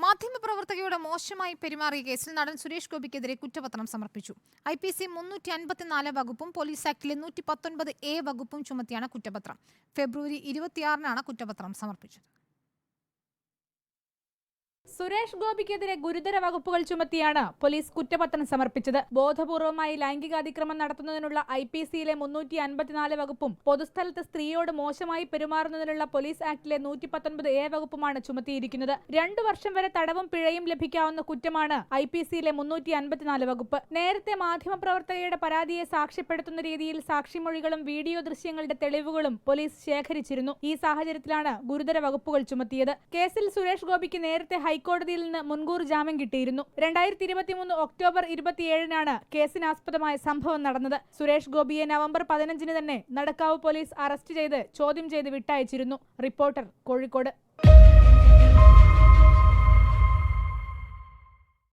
മാധ്യമപ്രവർത്തകയോട് മോശമായി പെരുമാറിയ കേസിൽ നടൻ സുരേഷ് ഗോപിക്കെതിരെ കുറ്റപത്രം സമർപ്പിച്ചു. IPC 354 വകുപ്പും പോലീസ് ആക്ടിലെ 119A വകുപ്പും ചുമത്തിയാണ് കുറ്റപത്രം. ഫെബ്രുവരി 26-നാണ് കുറ്റപത്രം സമർപ്പിച്ചത്. സുരേഷ് ഗോപിക്കെതിരെ ഗുരുതര വകുപ്പുകൾ ചുമത്തിയാണ് പോലീസ് കുറ്റപത്രം സമർപ്പിച്ചത്. ബോധപൂർവമായി ലൈംഗികാതിക്രമം നടത്തുന്നതിനുള്ള IPCയിലെ 354 വകുപ്പും പൊതുസ്ഥലത്ത് സ്ത്രീയോട് മോശമായി പെരുമാറുന്നതിനുള്ള പോലീസ് ആക്ടിലെ 119A വകുപ്പുമാണ് ചുമത്തിയിരിക്കുന്നത്. 2 വർഷം വരെ തടവും പിഴയും ലഭിക്കാവുന്ന കുറ്റമാണ് IPCയിലെ 354 വകുപ്പ്. നേരത്തെ മാധ്യമപ്രവർത്തകയുടെ പരാതിയെ സാക്ഷ്യപ്പെടുത്തുന്ന രീതിയിൽ സാക്ഷിമൊഴികളും വീഡിയോ ദൃശ്യങ്ങളുടെ തെളിവുകളും പോലീസ് ശേഖരിച്ചിരുന്നു. ഈ സാഹചര്യത്തിലാണ് ഗുരുതര വകുപ്പുകൾ ചുമത്തിയത്. കേസിൽ സുരേഷ് ഗോപിക്ക് നേരത്തെ ഹൈക്കോടതിയിൽ നിന്ന് മുൻകൂർ ജാമ്യം കിട്ടിയിരുന്നു. 2023 ഒക്ടോബർ 27-നാണ് കേസിനാസ്പദമായ സംഭവം നടന്നത്. സുരേഷ് ഗോപിയെ നവംബർ 15-ന് തന്നെ നടക്കാവ് പോലീസ് അറസ്റ്റ് ചെയ്ത് ചോദ്യം ചെയ്ത് വിട്ടയച്ചിരുന്നു. റിപ്പോർട്ടർ, കോഴിക്കോട്.